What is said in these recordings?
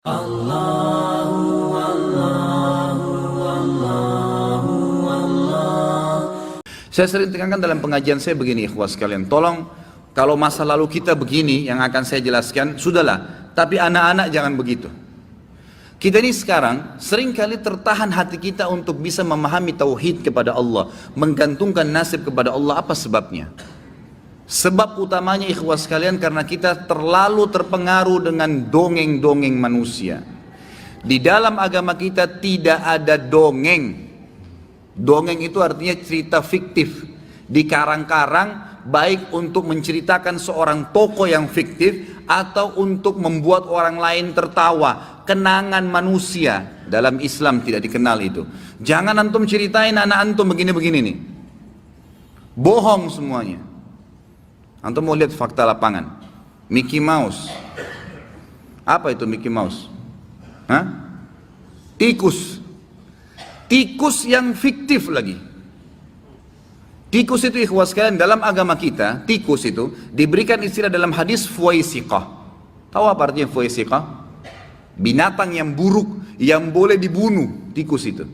Allahu Allahu Allahu Allah. Saya sering tekankan dalam pengajian saya begini, ikhwah sekalian, tolong kalau masa lalu kita begini yang akan saya jelaskan, sudahlah, tapi anak-anak jangan begitu. Kita ini sekarang seringkali tertahan hati kita untuk bisa memahami tauhid kepada Allah, menggantungkan nasib kepada Allah. Apa sebabnya? Sebab utamanya, ikhwah sekalian, karena kita terlalu terpengaruh dengan dongeng-dongeng manusia. Di dalam agama kita tidak ada dongeng. Dongeng itu artinya cerita fiktif, dikarang-karang, baik untuk menceritakan seorang tokoh yang fiktif atau untuk membuat orang lain tertawa. Kenangan manusia dalam Islam tidak dikenal itu. Jangan antum ceritain anak antum begini-begini nih. Bohong semuanya. Antum mau lihat fakta lapangan. Mickey Mouse. Apa itu Mickey Mouse? Hah? Tikus. Tikus yang fiktif lagi. Tikus itu, ikhwah sekalian, dalam agama kita, tikus itu diberikan istilah dalam hadis fuwaisiqah. Tahu apa artinya fuwaisiqah? Binatang yang buruk, yang boleh dibunuh, tikus itu.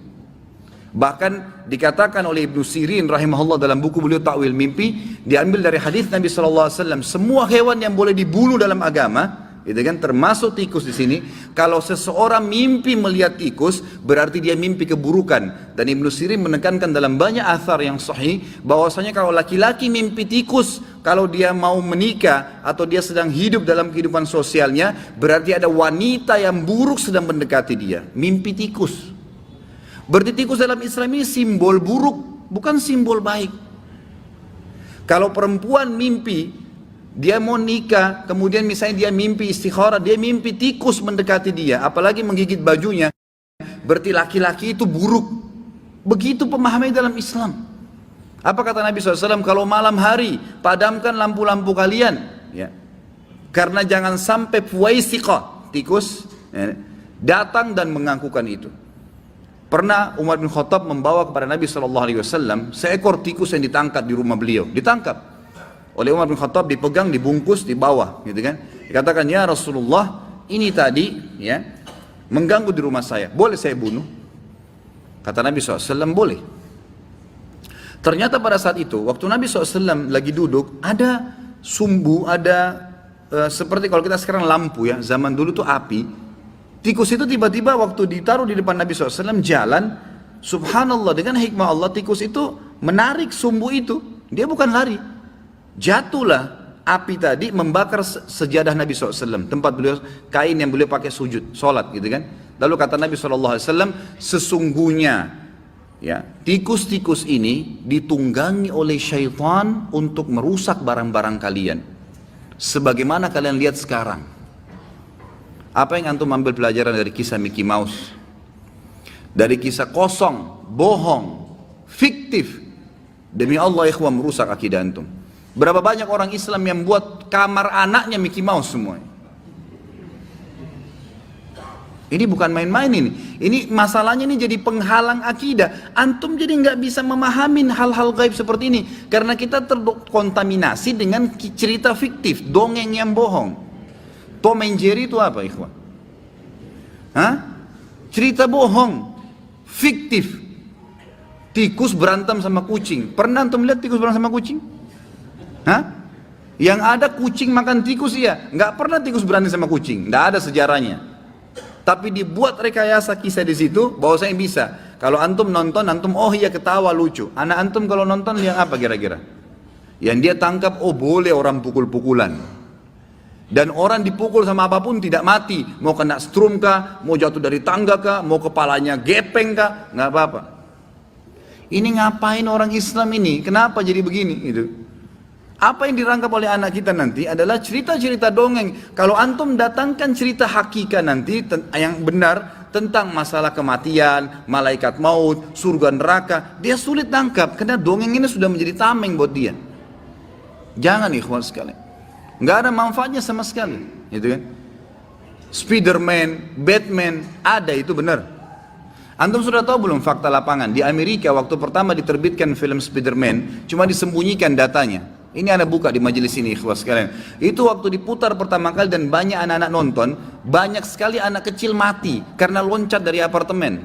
Bahkan dikatakan oleh Ibnu Sirin rahimahullah dalam buku beliau Ta'wil Mimpi, diambil dari hadis Nabi SAW, semua hewan yang boleh dibunuh dalam agama, gitu kan, termasuk tikus di sini. Kalau seseorang mimpi melihat tikus, berarti dia mimpi keburukan. Dan Ibnu Sirin menekankan dalam banyak athar yang sahih, bahwasanya kalau laki-laki mimpi tikus, kalau dia mau menikah atau dia sedang hidup dalam kehidupan sosialnya, berarti ada wanita yang buruk sedang mendekati dia. Mimpi tikus. Berarti tikus dalam Islam ini simbol buruk, bukan simbol baik. Kalau perempuan mimpi, dia mau nikah, kemudian misalnya dia mimpi istikharah, dia mimpi tikus mendekati dia, apalagi menggigit bajunya, berarti laki-laki itu buruk. Begitu pemahaman dalam Islam. Apa kata Nabi SAW? Kalau malam hari, padamkan lampu-lampu kalian, ya. Karena jangan sampai fuwaisiqah, tikus, ya, datang dan mengakukan itu. Pernah Umar bin Khattab membawa kepada Nabi SAW seekor tikus yang ditangkap di rumah beliau. Ditangkap oleh Umar bin Khattab, dipegang, dibungkus, dibawa, gitu kan. Dikatakan, ya Rasulullah, ini tadi ya mengganggu di rumah saya, boleh saya bunuh? Kata Nabi SAW, boleh. Ternyata pada saat itu, waktu Nabi SAW lagi duduk, ada sumbu, ada seperti kalau kita sekarang lampu ya, zaman dulu tuh api. Tikus itu tiba-tiba waktu ditaruh di depan Nabi SAW jalan, subhanallah, dengan hikmah Allah, tikus itu menarik sumbu itu, dia bukan lari. Jatuhlah api tadi membakar sejadah Nabi SAW, tempat beliau, kain yang beliau pakai sujud, sholat gitu kan. Lalu kata Nabi SAW, sesungguhnya ya, tikus-tikus ini ditunggangi oleh syaitan untuk merusak barang-barang kalian. Sebagaimana kalian lihat sekarang. Apa yang antum ambil pelajaran dari kisah Mickey Mouse? Dari kisah kosong, bohong, fiktif. Demi Allah, ikhwah, merusak akidah antum. Berapa banyak orang Islam yang buat kamar anaknya Mickey Mouse semua. Ini bukan main-main ini. Ini masalahnya ini jadi penghalang akidah. Antum jadi nggak bisa memahami hal-hal gaib seperti ini. Karena kita terkontaminasi dengan cerita fiktif, dongeng yang bohong. Tom and Jerry itu apa, ikhwan? Hah? Cerita bohong, fiktif. Tikus berantem sama kucing. Pernah antum lihat tikus berantem sama kucing? Hah? Yang ada kucing makan tikus, ya. Nggak pernah tikus berantem sama kucing. Nggak ada sejarahnya. Tapi dibuat rekayasa kisah di situ, bahwasanya bisa. Kalau antum nonton, antum oh iya ketawa lucu. Anak antum kalau nonton lihat apa kira-kira? Yang dia tangkap, oh boleh orang pukul-pukulan. Dan orang dipukul sama apapun tidak mati. Mau kena strum kah, mau jatuh dari tangga kah, mau kepalanya gepeng kah, nggak apa-apa. Ini ngapain orang Islam ini? Kenapa jadi begini? Gitu. Apa yang dirangkap oleh anak kita nanti adalah cerita-cerita dongeng. Kalau antum datangkan cerita hakikat nanti yang benar tentang masalah kematian, malaikat maut, surga neraka, dia sulit tangkap karena dongeng ini sudah menjadi tameng buat dia. Jangan, ikhwan sekalian. Nggak ada manfaatnya sama sekali, gitu kan? Spiderman, Batman, ada itu benar. Antum sudah tahu belum fakta lapangan? Di Amerika waktu pertama diterbitkan film Spiderman, cuma disembunyikan datanya. Ini Anda buka di majelis ini, ikhwas sekalian. Itu waktu diputar pertama kali dan banyak anak-anak nonton, banyak sekali anak kecil mati karena loncat dari apartemen.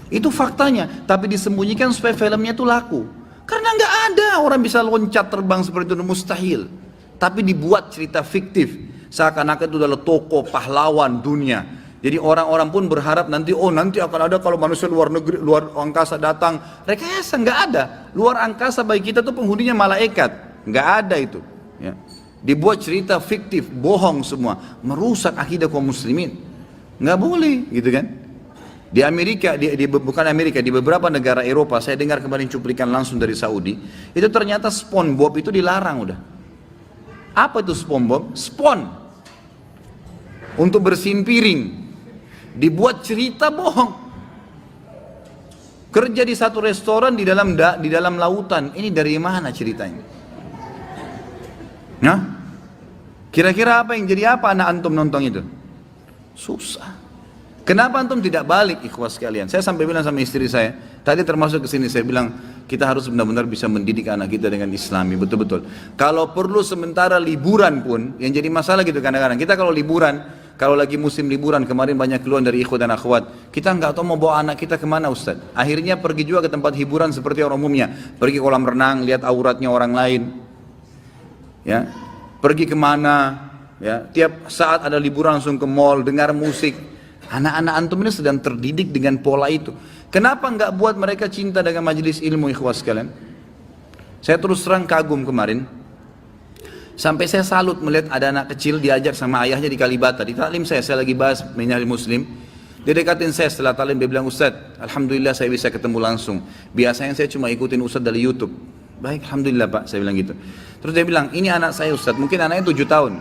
Itu faktanya, tapi disembunyikan supaya filmnya itu laku. Karena nggak ada orang bisa loncat terbang seperti itu, mustahil. Tapi dibuat cerita fiktif, seakan-akan itu adalah tokoh pahlawan dunia. Jadi orang-orang pun berharap nanti, oh nanti akan ada kalau manusia luar negeri, luar angkasa datang. Rekayasa nggak ada. Luar angkasa bagi kita tuh penghuninya malaikat, nggak ada itu. Ya. Dibuat cerita fiktif, bohong semua, merusak akidah kaum muslimin. Nggak boleh, gitu kan? Di Amerika, bukan Amerika, di beberapa negara Eropa, saya dengar kemarin cuplikan langsung dari Saudi, itu ternyata SpongeBob itu dilarang udah. Apa itu SpongeBob? Untuk bersihin piring. Dibuat cerita bohong. Kerja di satu restoran di dalam lautan. Ini dari mana ceritanya? Nah, kira-kira apa yang jadi apa anak antum nonton itu? Susah. Kenapa antum tidak balik, ikhwas sekalian? Saya sampai bilang sama istri saya, tadi termasuk ke sini saya bilang, kita harus benar-benar bisa mendidik anak kita dengan Islami, betul-betul. Kalau perlu sementara liburan pun, yang jadi masalah gitu kadang-kadang. Kita kalau liburan, kalau lagi musim liburan, kemarin banyak keluhan dari ikhwan dan akhwat, kita nggak tahu mau bawa anak kita kemana Ustaz. Akhirnya pergi juga ke tempat hiburan seperti orang umumnya, pergi kolam renang, lihat auratnya orang lain, ya, pergi kemana, ya, tiap saat ada liburan langsung ke mall, dengar musik. Anak-anak antum ini sedang terdidik dengan pola itu. Kenapa nggak buat mereka cinta dengan majelis ilmu, ikhwas sekalian? Saya terus terang kagum kemarin. Sampai saya salut melihat ada anak kecil diajak sama ayahnya di Kalibata. Di taklim saya lagi bahas menyari muslim. Dia dekatin saya setelah taklim, dia bilang, Ustaz, Alhamdulillah saya bisa ketemu langsung. Biasanya saya cuma ikutin Ustaz dari YouTube. Baik, Alhamdulillah Pak, saya bilang gitu. Terus dia bilang, ini anak saya Ustaz, mungkin anaknya 7 tahun.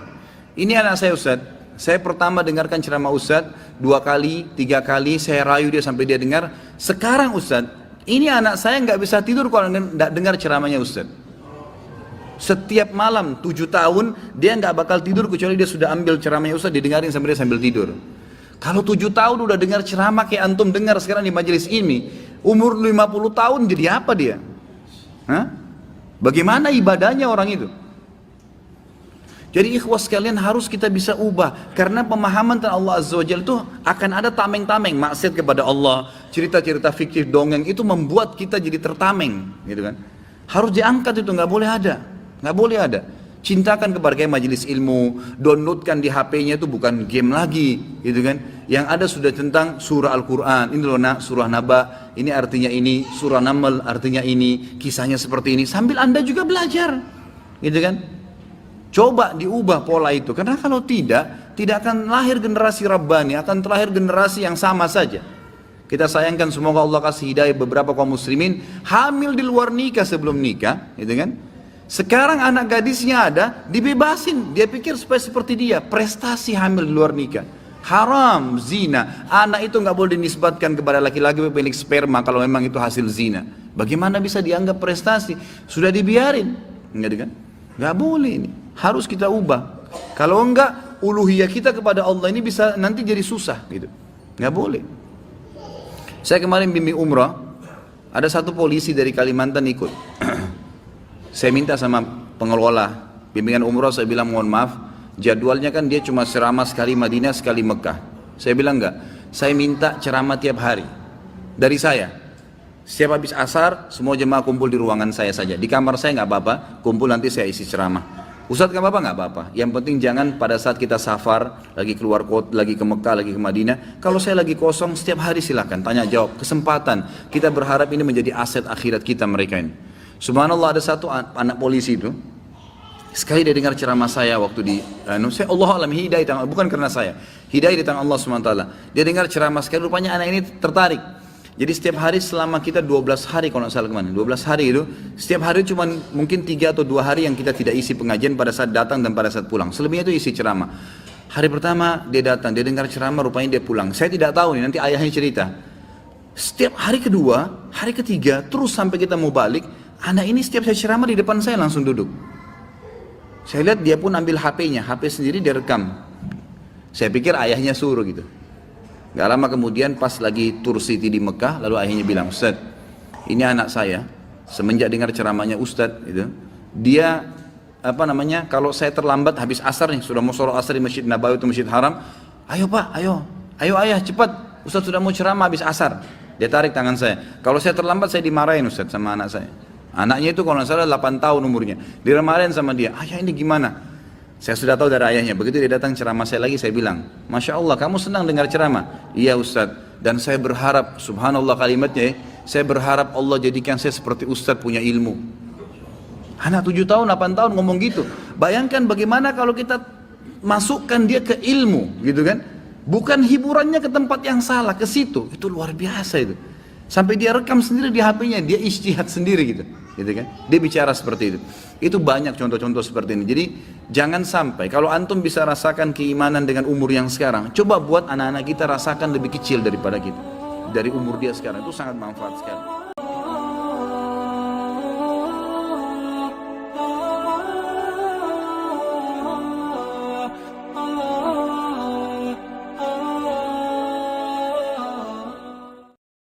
Ini anak saya Ustaz, saya pertama dengarkan ceramah Ustaz, 2 kali, 3 kali, saya rayu dia sampai dia dengar. Sekarang Ustaz, ini anak saya nggak bisa tidur kalau nggak dengar ceramahnya Ustaz. Setiap malam 7 tahun dia nggak bakal tidur kecuali dia sudah ambil ceramahnya Ustaz, didengarin sampai dia sambil tidur. Kalau 7 tahun udah dengar ceramah kayak antum dengar sekarang di majelis ini, umur 50 tahun jadi apa dia? Hah? Bagaimana ibadahnya orang itu? Jadi ikhwas sekalian harus kita bisa ubah, karena pemahaman tentang Allah Azza wa Jalla itu akan ada tameng-tameng, maksiat kepada Allah, cerita-cerita fiktif dongeng itu membuat kita jadi tertameng, gitu kan? Harus diangkat itu, nggak boleh ada. Nggak boleh ada. Cintakan kepada majelis ilmu, downloadkan di HP-nya itu bukan game lagi, gitu kan? Yang ada sudah tentang surah Al-Quran. Ini loh nak, surah Naba, ini artinya ini, surah Naml artinya ini, kisahnya seperti ini. Sambil Anda juga belajar, gitu kan? Coba diubah pola itu, karena kalau tidak akan lahir generasi Rabbani, akan terlahir generasi yang sama saja. Kita sayangkan semoga Allah kasih hidayah beberapa kaum muslimin hamil di luar nikah sebelum nikah, gitu kan? Sekarang anak gadisnya ada, dibebasin, dia pikir supaya seperti dia, prestasi hamil di luar nikah. Haram, zina. Anak itu nggak boleh dinisbatkan kepada laki-laki pemilik sperma kalau memang itu hasil zina. Bagaimana bisa dianggap prestasi? Sudah dibiarin, enggak kan? Nggak boleh ini. Harus kita ubah. Kalau enggak, uluhiyah kita kepada Allah ini bisa nanti jadi susah, gitu. Nggak boleh. Saya kemarin bimbing umrah, ada satu polisi dari Kalimantan ikut. Saya minta sama pengelola bimbingan umrah, saya bilang mohon maaf, jadwalnya kan dia cuma ceramah sekali Madinah, sekali Mekah. Saya bilang enggak, saya minta ceramah tiap hari dari saya. Setiap habis asar, semua jemaah kumpul di ruangan saya saja. Di kamar saya nggak apa-apa, kumpul nanti saya isi ceramah. Ustadz nggak apa-apa, nggak apa-apa. Yang penting jangan pada saat kita safar, lagi keluar kota, lagi ke Mekah, lagi ke Madinah. Kalau saya lagi kosong, setiap hari silakan tanya jawab, kesempatan. Kita berharap ini menjadi aset akhirat kita mereka ini. Subhanallah, ada satu anak polisi itu, sekali dia dengar ceramah saya waktu di, saya Allah alam hidayah, bukan karena saya, hidayah di tangan Allah SWT. Dia dengar ceramah sekali, rupanya anak ini tertarik. Jadi setiap hari selama kita 12 hari kalau nggak salah kemana, 12 hari itu, setiap hari cuma mungkin 3 atau 2 hari yang kita tidak isi pengajian pada saat datang dan pada saat pulang. Selebihnya itu isi ceramah. Hari pertama dia datang, dia dengar ceramah, rupanya dia pulang. Saya tidak tahu nih, nanti ayahnya cerita. Setiap hari kedua, hari ketiga, terus sampai kita mau balik, anak ini setiap saya ceramah di depan saya langsung duduk. Saya lihat dia pun ambil HP-nya, HP sendiri dia rekam. Saya pikir ayahnya suruh gitu. Gak lama kemudian pas lagi tour city di Mekah, lalu ayahnya bilang, Ustadz, ini anak saya, semenjak dengar ceramahnya Ustadz, gitu, dia kalau saya terlambat habis asar nih, sudah mau sholat asar di Masjid Nabawi atau Masjid Haram, ayo Pak, ayo ayah cepat, Ustaz sudah mau ceramah habis asar. Dia tarik tangan saya. Kalau saya terlambat saya dimarahin Ustaz sama anak saya. Anaknya itu kalau nggak salah 8 tahun umurnya. Dimarahin sama dia, ayah ini gimana? Saya sudah tahu dari ayahnya. Begitu dia datang ceramah saya lagi, saya bilang, Masya Allah kamu senang dengar ceramah? Iya Ustaz. Dan saya berharap, subhanallah kalimatnya, saya berharap Allah jadikan saya seperti Ustaz punya ilmu. Anak 7 tahun, 8 tahun ngomong gitu. Bayangkan bagaimana kalau kita masukkan dia ke ilmu, gitu kan? Bukan hiburannya ke tempat yang salah, ke situ. Itu luar biasa itu. Sampai dia rekam sendiri di HP-nya, dia ijtihad sendiri gitu kan? Dia bicara seperti itu. Itu banyak contoh-contoh seperti ini. Jadi jangan sampai, kalau antum bisa rasakan keimanan dengan umur yang sekarang, coba buat anak-anak kita rasakan lebih kecil daripada kita. Dari umur dia sekarang, itu sangat manfaat sekali.